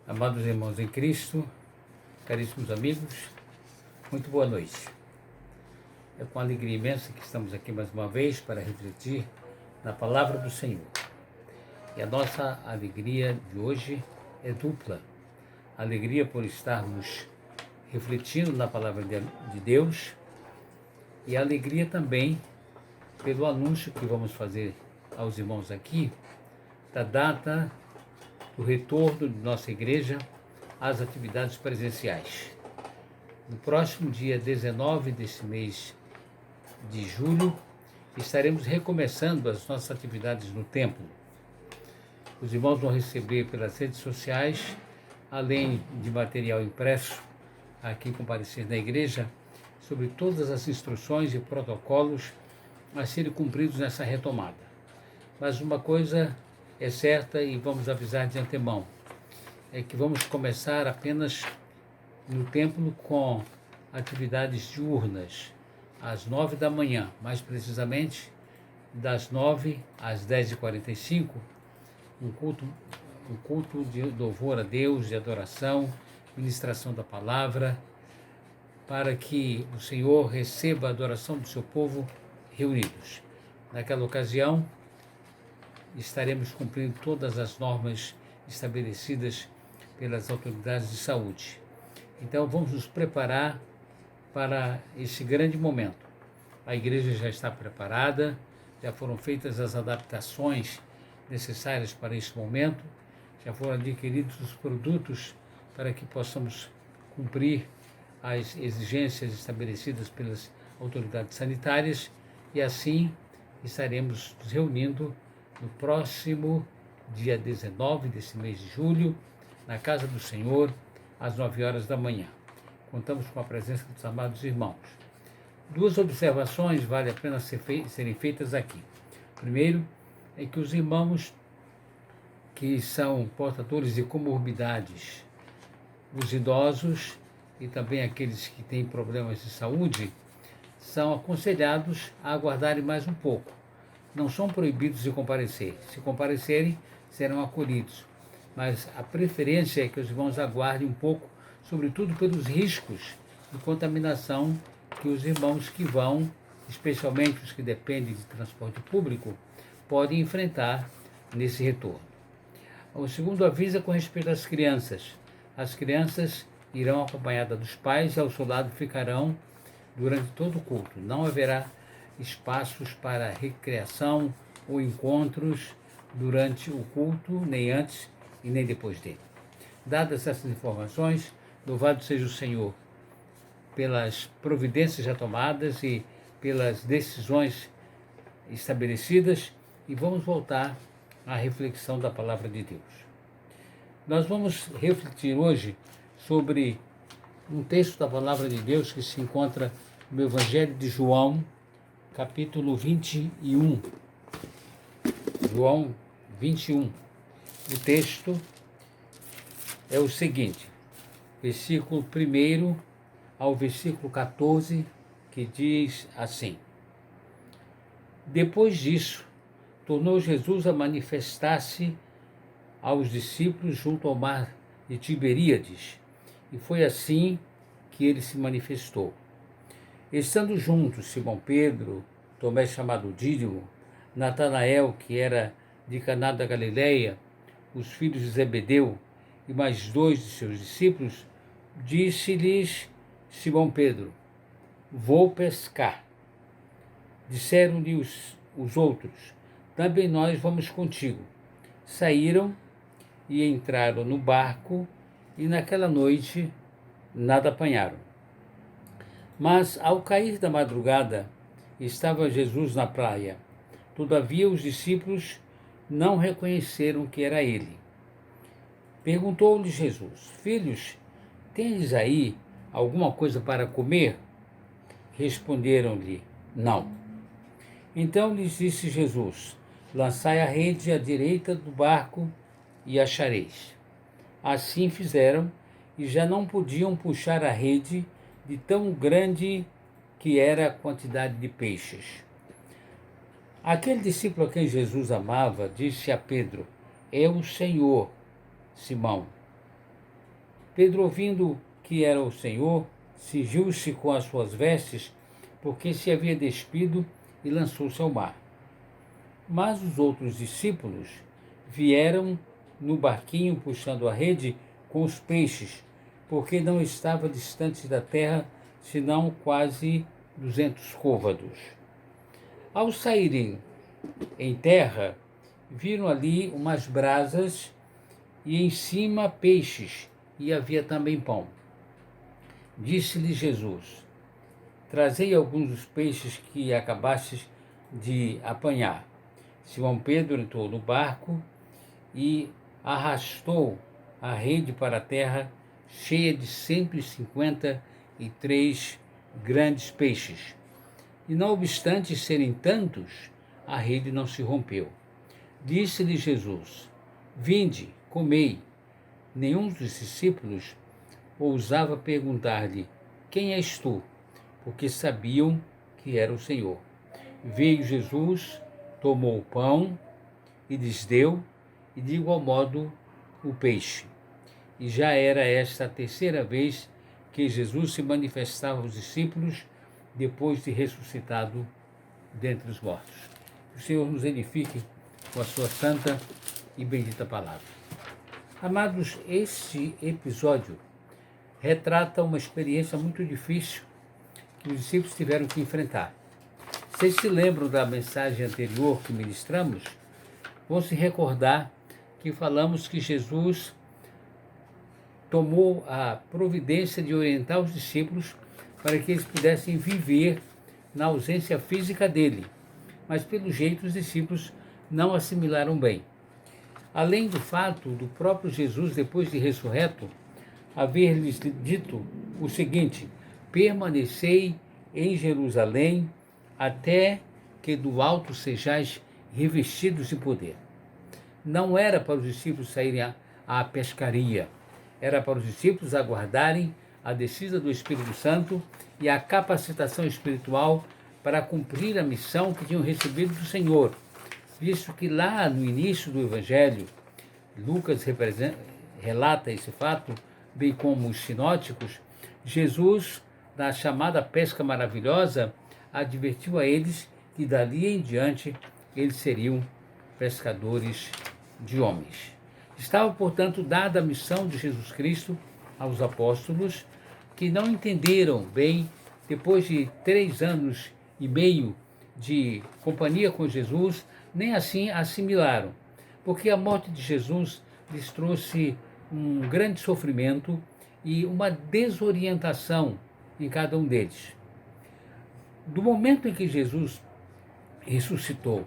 Amados irmãos em Cristo, caríssimos amigos, muito boa noite. É com alegria imensa que estamos aqui mais uma vez para refletir na Palavra do Senhor. E a nossa alegria de hoje é dupla. Alegria por estarmos refletindo na Palavra de Deus e alegria também pelo anúncio que vamos fazer aos irmãos aqui da data do retorno de nossa igreja às atividades presenciais. No próximo dia 19 deste mês de julho, estaremos recomeçando as nossas atividades no templo. Os irmãos vão receber pelas redes sociais, além de material impresso, aqui comparecer na igreja, sobre todas as instruções e protocolos a serem cumpridos nessa retomada. Mas uma coisa é certa e vamos avisar de antemão, é que vamos começar apenas no templo com atividades diurnas, às 9 da manhã, mais precisamente das 9 às 10h45, um culto de louvor a Deus, de adoração, ministração da palavra, para que o Senhor receba a adoração do seu povo reunidos. Naquela ocasião, estaremos cumprindo todas as normas estabelecidas pelas autoridades de saúde. Então, vamos nos preparar para esse grande momento. A igreja já está preparada, já foram feitas as adaptações necessárias para esse momento, já foram adquiridos os produtos para que possamos cumprir as exigências estabelecidas pelas autoridades sanitárias e assim estaremos nos reunindo no próximo dia 19 desse mês de julho, na Casa do Senhor, às 9 horas da manhã. Contamos com a presença dos amados irmãos. Duas observações vale a pena serem feitas aqui. Primeiro, é que os irmãos que são portadores de comorbidades, os idosos e também aqueles que têm problemas de saúde, são aconselhados a aguardarem mais um pouco. Não são proibidos de comparecer. Se comparecerem, serão acolhidos. Mas a preferência é que os irmãos aguardem um pouco, sobretudo pelos riscos de contaminação que os irmãos que vão, especialmente os que dependem de transporte público, podem enfrentar nesse retorno. O segundo aviso é com respeito às crianças. As crianças irão acompanhadas dos pais e ao seu lado ficarão durante todo o culto. Não haverá espaços para recreação ou encontros durante o culto, nem antes e nem depois dele. Dadas essas informações, louvado seja o Senhor pelas providências já tomadas e pelas decisões estabelecidas, e vamos voltar à reflexão da Palavra de Deus. Nós vamos refletir hoje sobre um texto da Palavra de Deus que se encontra no Evangelho de João, capítulo 21. João 21. O texto é o seguinte, versículo 1 ao versículo 14, que diz assim: Depois disso, tornou Jesus a manifestar-se aos discípulos junto ao mar de Tiberíades, e foi assim que ele se manifestou. Estando juntos Simão Pedro, Tomé chamado Dídimo, Natanael, que era de Caná da Galileia, os filhos de Zebedeu e mais 2 de seus discípulos, disse-lhes Simão Pedro: Vou pescar. Disseram-lhe os outros: Também nós vamos contigo. Saíram e entraram no barco, e naquela noite nada apanharam. Mas, ao cair da madrugada, estava Jesus na praia. Todavia, os discípulos não reconheceram que era ele. Perguntou-lhe Jesus: Filhos, tendes aí alguma coisa para comer? Responderam-lhe: Não. Então lhes disse Jesus: Lançai a rede à direita do barco e achareis. Assim fizeram, e já não podiam puxar a rede de tão grande que era a quantidade de peixes. Aquele discípulo a quem Jesus amava disse a Pedro: É o Senhor, Simão. Pedro, ouvindo que era o Senhor, cingiu-se com as suas vestes, porque se havia despido, e lançou-se ao mar. Mas os outros discípulos vieram no barquinho puxando a rede com os peixes, porque não estava distante da terra, senão quase 200 côvados. Ao saírem em terra, viram ali umas brasas e em cima peixes, e havia também pão. Disse-lhe Jesus: Trazei alguns dos peixes que acabastes de apanhar. Simão Pedro entrou no barco e arrastou a rede para a terra, cheia de 153 grandes peixes. E não obstante serem tantos, a rede não se rompeu. Disse-lhe Jesus: Vinde, comei. Nenhum dos discípulos ousava perguntar-lhe: Quem és tu? Porque sabiam que era o Senhor. Veio Jesus, tomou o pão e lhes deu, e de igual modo o peixe. E já era esta a terceira vez que Jesus se manifestava aos discípulos depois de ressuscitado dentre os mortos. Que o Senhor nos edifique com a sua santa e bendita palavra. Amados, este episódio retrata uma experiência muito difícil que os discípulos tiveram que enfrentar. Vocês se lembram da mensagem anterior que ministramos? Vão se recordar que falamos que Jesus tomou a providência de orientar os discípulos para que eles pudessem viver na ausência física dele. Mas, pelo jeito, os discípulos não assimilaram bem. Além do fato do próprio Jesus, depois de ressurreto, haver-lhes dito o seguinte: permanecei em Jerusalém até que do alto sejais revestidos de poder. Não era para os discípulos saírem à pescaria, era para os discípulos aguardarem a descida do Espírito Santo e a capacitação espiritual para cumprir a missão que tinham recebido do Senhor, visto que lá no início do Evangelho, Lucas relata esse fato, bem como os sinóticos, Jesus, na chamada pesca maravilhosa, advertiu a eles que dali em diante eles seriam pescadores de homens. Estava, portanto, dada a missão de Jesus Cristo aos apóstolos, que não entenderam bem, depois de 3 anos e meio de companhia com Jesus, nem assim assimilaram, porque a morte de Jesus lhes trouxe um grande sofrimento e uma desorientação em cada um deles. Do momento em que Jesus ressuscitou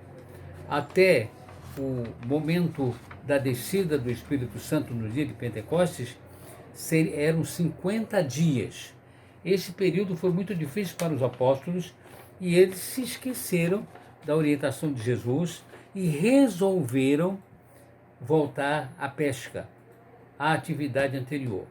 até o momento da descida do Espírito Santo no dia de Pentecostes, eram 50 dias. Esse período foi muito difícil para os apóstolos e eles se esqueceram da orientação de Jesus e resolveram voltar à pesca, à atividade anterior.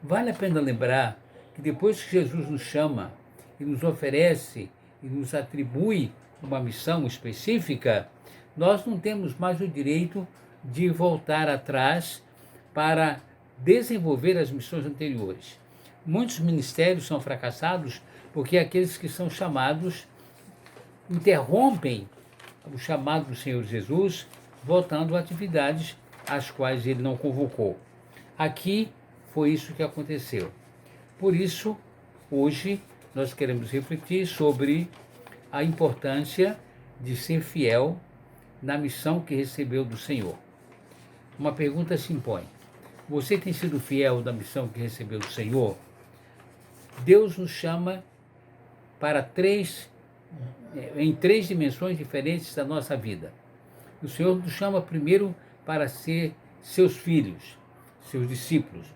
Vale a pena lembrar que depois que Jesus nos chama e nos oferece e nos atribui uma missão específica, nós não temos mais o direito de voltar atrás para desenvolver as missões anteriores. Muitos ministérios são fracassados porque aqueles que são chamados interrompem o chamado do Senhor Jesus, voltando a atividades às quais ele não convocou. Aqui foi isso que aconteceu. Por isso, hoje, nós queremos refletir sobre a importância de ser fiel na missão que recebeu do Senhor. Uma pergunta se impõe: você tem sido fiel na missão que recebeu do Senhor? Deus nos chama para em três dimensões diferentes da nossa vida. O Senhor nos chama primeiro para ser seus filhos, seus discípulos,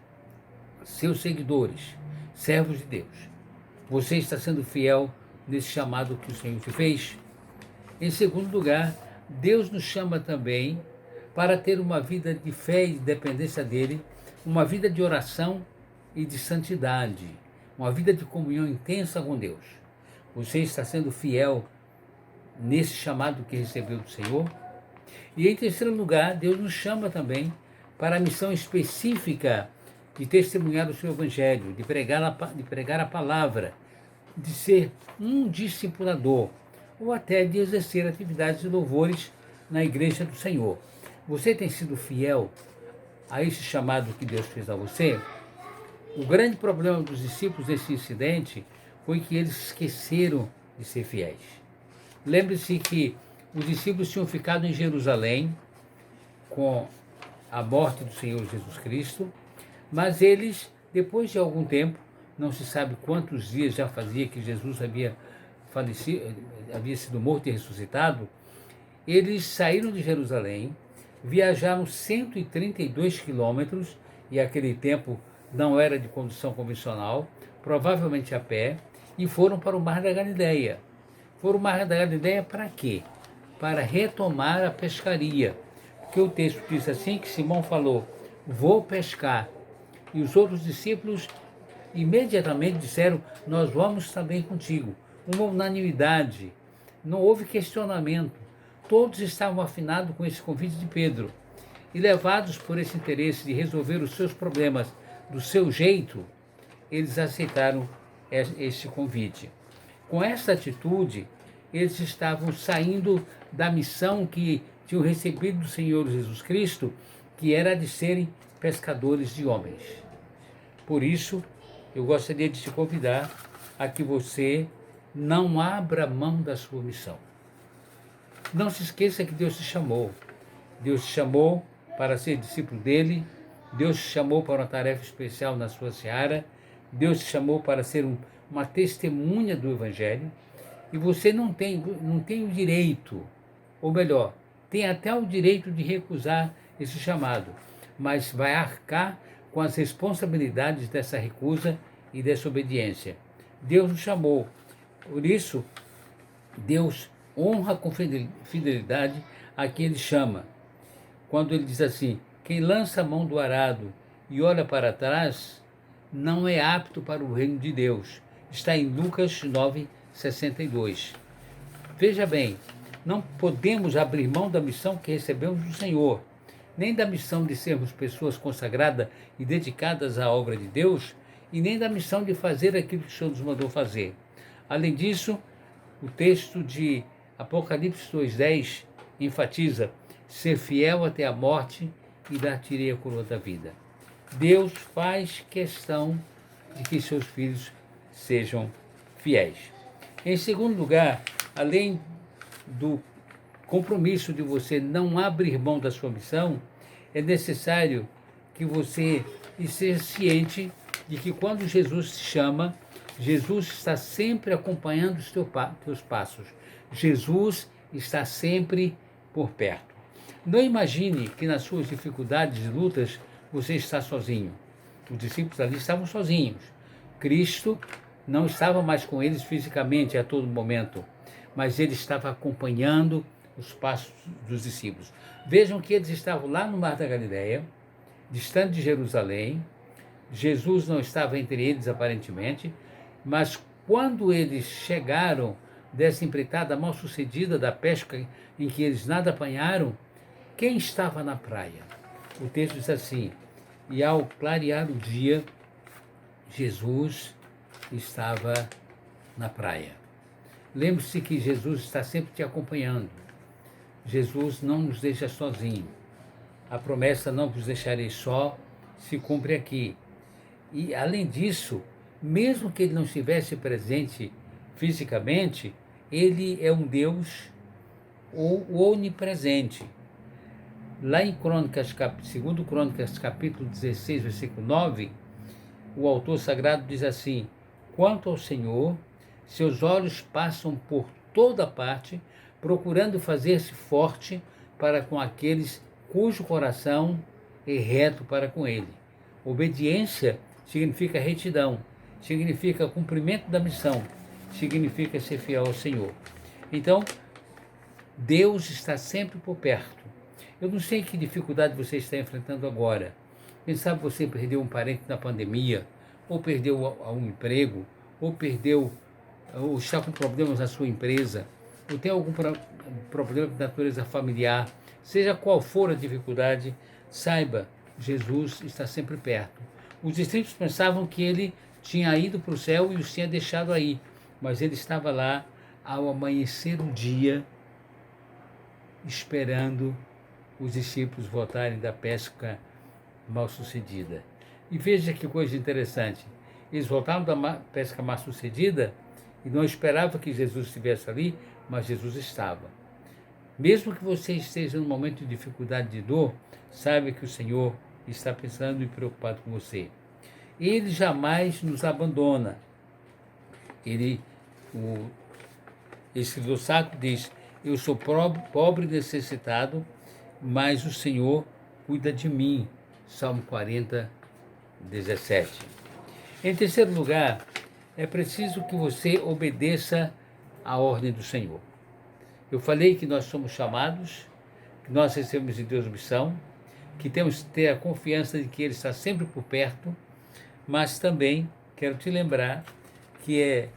seus seguidores, servos de Deus. Você está sendo fiel nesse chamado que o Senhor te fez? Em segundo lugar, Deus nos chama também para ter uma vida de fé e de dependência dele, uma vida de oração e de santidade, uma vida de comunhão intensa com Deus. Você está sendo fiel nesse chamado que recebeu do Senhor? E em terceiro lugar, Deus nos chama também para a missão específica de testemunhar o seu evangelho, de pregar a palavra, de ser um discipulador, ou até de exercer atividades e louvores na igreja do Senhor. Você tem sido fiel a esse chamado que Deus fez a você? O grande problema dos discípulos nesse incidente foi que eles esqueceram de ser fiéis. Lembre-se que os discípulos tinham ficado em Jerusalém com a morte do Senhor Jesus Cristo, mas eles, depois de algum tempo, não se sabe quantos dias já fazia que Jesus havia falecido, havia sido morto e ressuscitado, eles saíram de Jerusalém, viajaram 132 quilômetros, e aquele tempo não era de condução convencional, provavelmente a pé, e foram para o Mar da Galileia. Foram ao Mar da Galileia para quê? Para retomar a pescaria. Porque o texto diz assim que Simão falou, vou pescar. E os outros discípulos imediatamente disseram, nós vamos também contigo. Uma unanimidade, não houve questionamento. Todos estavam afinados com esse convite de Pedro. E levados por esse interesse de resolver os seus problemas do seu jeito, eles aceitaram este convite. Com essa atitude, eles estavam saindo da missão que tinham recebido do Senhor Jesus Cristo, que era de serem pescadores de homens. Por isso, eu gostaria de te convidar a que você não abra mão da sua missão. Não se esqueça que Deus te chamou. Deus te chamou para ser discípulo dele. Deus te chamou para uma tarefa especial na sua seara. Deus te chamou para ser uma testemunha do Evangelho. E você não tem o direito, ou melhor, tem até o direito de recusar esse chamado, mas vai arcar com as responsabilidades dessa recusa e dessa obediência. Deus nos chamou. Por isso, Deus honra com fidelidade a quem Ele chama. Quando Ele diz assim, quem lança a mão do arado e olha para trás, não é apto para o reino de Deus. Está em Lucas 9:62. Veja bem, não podemos abrir mão da missão que recebemos do Senhor, nem da missão de sermos pessoas consagradas e dedicadas à obra de Deus, e nem da missão de fazer aquilo que o Senhor nos mandou fazer. Além disso, o texto de Apocalipse 2:10 enfatiza ser fiel até a morte e dar-te-ei a coroa da vida. Deus faz questão de que seus filhos sejam fiéis. Em segundo lugar, além do compromisso de você não abrir mão da sua missão, é necessário que você esteja ciente de que quando Jesus te chama, Jesus está sempre acompanhando os teus passos. Jesus está sempre por perto. Não imagine que nas suas dificuldades e lutas você está sozinho. Os discípulos ali estavam sozinhos. Cristo não estava mais com eles fisicamente a todo momento, mas ele estava acompanhando os passos dos discípulos. Vejam que eles estavam lá no Mar da Galileia, distante de Jerusalém. Jesus não estava entre eles aparentemente, mas quando eles chegaram dessa empreitada mal sucedida da pesca em que eles nada apanharam, quem estava na praia? O texto diz assim, e ao clarear o dia, Jesus estava na praia. Lembre-se que Jesus está sempre te acompanhando. Jesus não nos deixa sozinhos. A promessa não vos deixarei só se cumpre aqui. E além disso, mesmo que ele não estivesse presente fisicamente, ele é um Deus onipresente. Lá em Crônicas, 2 Crônicas, capítulo 16, versículo 9, o autor sagrado diz assim, quanto ao Senhor, seus olhos passam por toda parte, procurando fazer-se forte para com aqueles cujo coração é reto para com ele. Obediência significa retidão, significa cumprimento da missão, significa ser fiel ao Senhor. Então, Deus está sempre por perto. Eu não sei que dificuldade você está enfrentando agora. Quem sabe você perdeu um parente na pandemia, ou perdeu um emprego, ou está com problemas na sua empresa, ou tem algum problema de natureza familiar. Seja qual for a dificuldade, saiba, Jesus está sempre perto. Os discípulos pensavam que ele tinha ido para o céu e os tinha deixado aí, mas ele estava lá ao amanhecer o dia, esperando os discípulos voltarem da pesca mal sucedida. E veja que coisa interessante, eles voltaram da pesca mal sucedida e não esperavam que Jesus estivesse ali, mas Jesus estava. Mesmo que você esteja num momento de dificuldade, de dor, saiba que o Senhor está pensando e preocupado com você. Ele jamais nos abandona. O escritor sacro diz: eu sou pobre e necessitado, mas o Senhor cuida de mim. Salmo 40, 17. Em terceiro lugar, é preciso que você obedeça à ordem do Senhor. Eu falei que nós somos chamados, que nós recebemos de Deus missão, que temos que ter a confiança de que Ele está sempre por perto, mas também quero te lembrar que é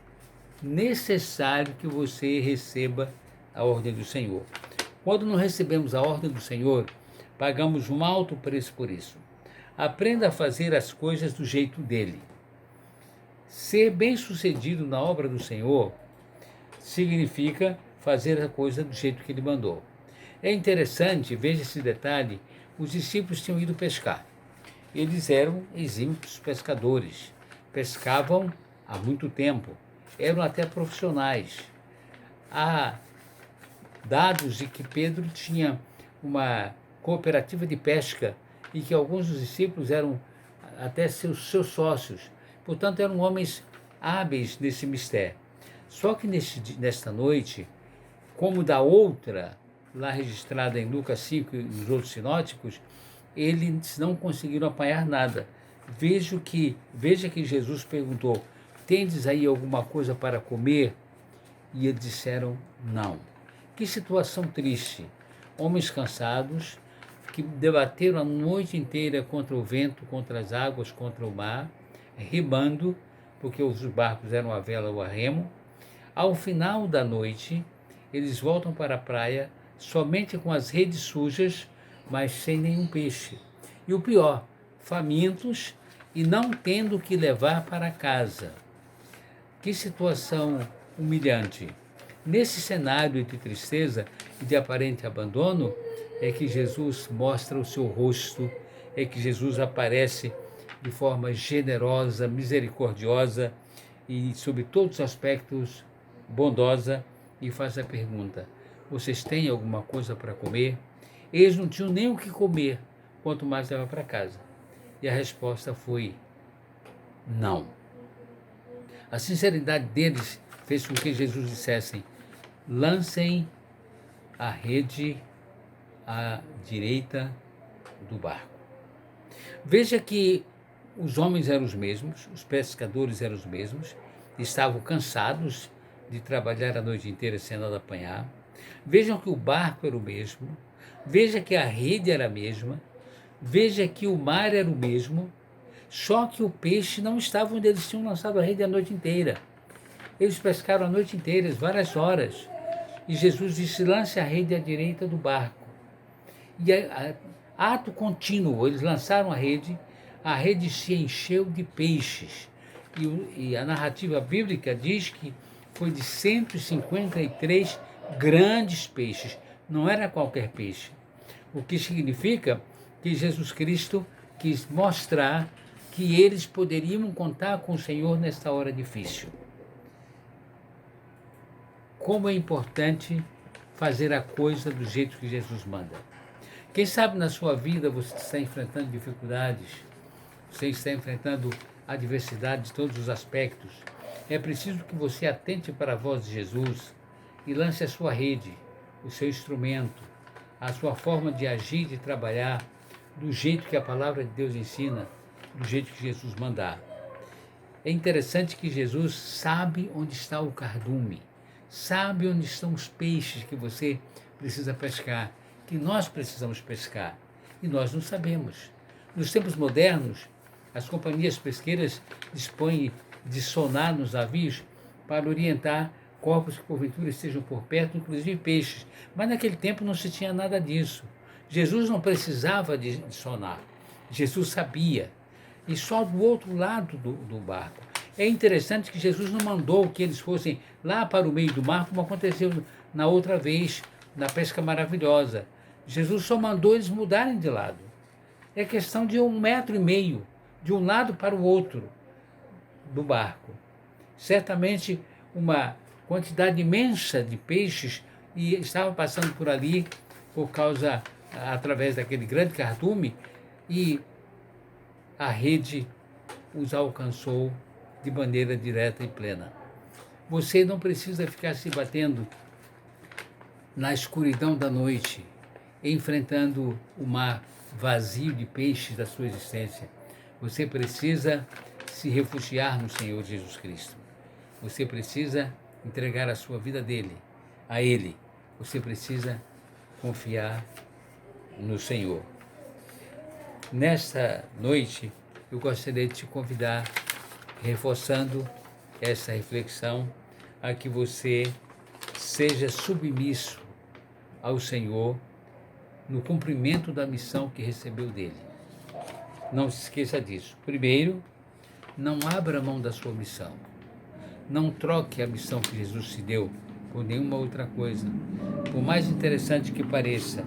necessário que você receba a ordem do Senhor. Quando não recebemos a ordem do Senhor, pagamos um alto preço por isso. Aprenda a fazer as coisas do jeito dele. Ser bem-sucedido na obra do Senhor significa fazer a coisa do jeito que ele mandou. É interessante, veja esse detalhe, os discípulos tinham ido pescar. Eles eram exímios pescadores, pescavam há muito tempo, eram até profissionais. Há dados de que Pedro tinha uma cooperativa de pesca e que alguns dos discípulos eram até seus sócios. Portanto, eram homens hábeis nesse mistério. Só que nesta noite, como da outra, lá registrada em Lucas 5 e nos outros sinóticos, eles não conseguiram apanhar nada. Veja que Jesus perguntou: tendes aí alguma coisa para comer? E eles disseram não. Que situação triste. Homens cansados, que debateram a noite inteira contra o vento, contra as águas, contra o mar, remando, porque os barcos eram a vela ou a remo. Ao final da noite, eles voltam para a praia somente com as redes sujas, mas sem nenhum peixe. E o pior, famintos e não tendo o que levar para casa. Que situação humilhante. Nesse cenário de tristeza e de aparente abandono, é que Jesus mostra o seu rosto, é que Jesus aparece de forma generosa, misericordiosa e, sob todos os aspectos, bondosa, e faz a pergunta: vocês têm alguma coisa para comer? Eles não tinham nem o que comer, quanto mais levar para casa. E a resposta foi não. A sinceridade deles fez com que Jesus dissesse: lancem a rede à direita do barco. Veja que os homens eram os mesmos, os pescadores eram os mesmos, estavam cansados de trabalhar a noite inteira sem nada apanhar. Vejam que o barco era o mesmo, veja que a rede era a mesma, veja que o mar era o mesmo, só que o peixe não estava onde eles tinham lançado a rede a noite inteira. Eles pescaram a noite inteira, várias horas, e Jesus disse: lance a rede à direita do barco. E ato contínuo, eles lançaram a rede se encheu de peixes. E a narrativa bíblica diz que foi de 153 grandes peixes, não era qualquer peixe. O que significa que Jesus Cristo quis mostrar que eles poderiam contar com o Senhor nesta hora difícil. Como é importante fazer a coisa do jeito que Jesus manda. Quem sabe na sua vida você está enfrentando dificuldades, você está enfrentando adversidade de todos os aspectos. É preciso que você atente para a voz de Jesus e lance a sua rede, o seu instrumento, a sua forma de agir e de trabalhar do jeito que a palavra de Deus ensina, do jeito que Jesus mandar. É interessante que Jesus sabe onde está o cardume, sabe onde estão os peixes que você precisa pescar, que nós precisamos pescar, e nós não sabemos. Nos tempos modernos, as companhias pesqueiras dispõem de sonar nos navios para orientar corpos que porventura estejam por perto, inclusive peixes. Mas naquele tempo não se tinha nada disso. Jesus não precisava de sonar. Jesus sabia. e só do outro lado do barco. É interessante que Jesus não mandou que eles fossem lá para o meio do mar, como aconteceu na outra vez, na pesca maravilhosa. Jesus só mandou eles mudarem de lado. É questão de 1,5 metro, de um lado para o outro do barco. Certamente uma quantidade imensa de peixes e estavam passando por ali através daquele grande cardume, e a rede os alcançou de maneira direta e plena. Você não precisa ficar se batendo na escuridão da noite, enfrentando o mar vazio de peixes da sua existência. Você precisa se refugiar no Senhor Jesus Cristo. Você precisa entregar a sua vida a Ele. Você precisa confiar no Senhor. Nesta noite, eu gostaria de te convidar, reforçando essa reflexão, a que você seja submisso ao Senhor no cumprimento da missão que recebeu dele. Não se esqueça disso. Primeiro, não abra mão da sua missão. Não troque a missão que Jesus te deu por nenhuma outra coisa. Por mais interessante que pareça,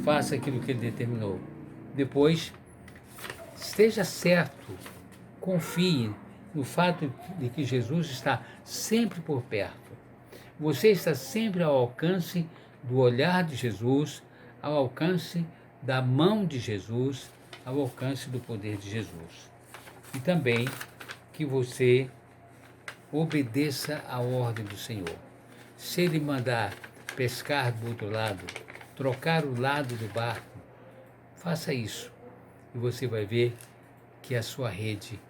faça aquilo que ele determinou. Depois, esteja certo, confie no fato de que Jesus está sempre por perto. Você está sempre ao alcance do olhar de Jesus, ao alcance da mão de Jesus, ao alcance do poder de Jesus. E também que você obedeça à ordem do Senhor. Se Ele mandar pescar do outro lado, trocar o lado do barco, faça isso. E você vai ver que a sua rede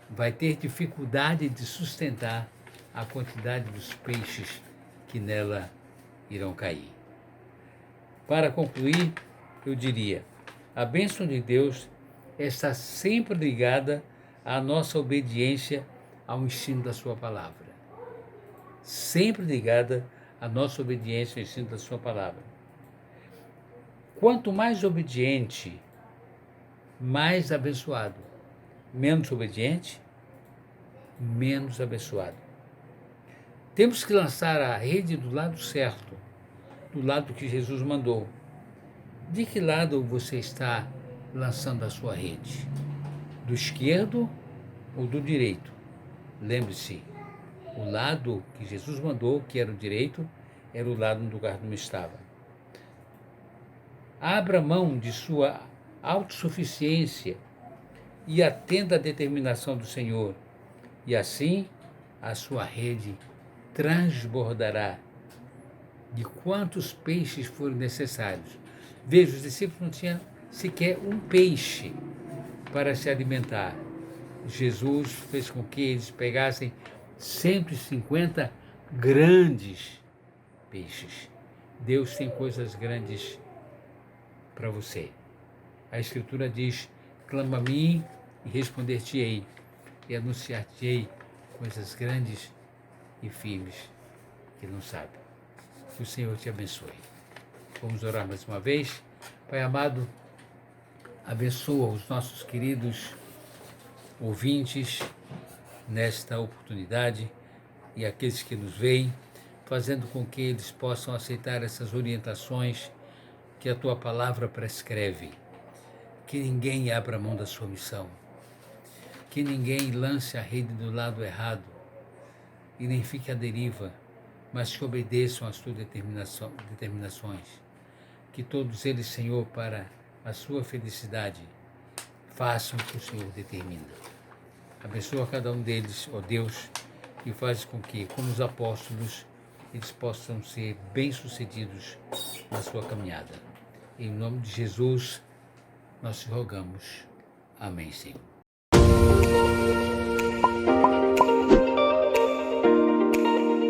vai ter dificuldade de sustentar a quantidade dos peixes que nela irão cair. Para concluir, eu diria, a bênção de Deus está sempre ligada à nossa obediência ao ensino da sua palavra. Sempre ligada à nossa obediência ao ensino da sua palavra. Quanto mais obediente, mais abençoado. Menos obediente, menos abençoado. Temos que lançar a rede do lado certo, do lado que Jesus mandou. De que lado você está lançando a sua rede? Do esquerdo ou do direito? Lembre-se, o lado que Jesus mandou, que era o direito, era o lado onde o cardume estava. Abra mão de sua autossuficiência e atenda à determinação do Senhor, e assim a sua rede transbordará de quantos peixes forem necessários. Veja, os discípulos não tinham sequer um peixe para se alimentar. Jesus fez com que eles pegassem 150 grandes peixes. Deus tem coisas grandes para você. A Escritura diz: clama a mim e responder-te-ei, e anunciar-te-ei coisas grandes e firmes que não sabe. Que o Senhor te abençoe. Vamos orar mais uma vez. Pai amado, abençoa os nossos queridos ouvintes nesta oportunidade e aqueles que nos veem, fazendo com que eles possam aceitar essas orientações que a tua palavra prescreve. Que ninguém abra mão da sua missão, que ninguém lance a rede do lado errado e nem fique à deriva, mas que obedeçam às tuas determinações. Que todos eles, Senhor, para a sua felicidade, façam o que o Senhor determina. Abençoa cada um deles, ó Deus, e faz com que, como os apóstolos, eles possam ser bem-sucedidos na sua caminhada. Em nome de Jesus, nós te rogamos. Amém, Senhor.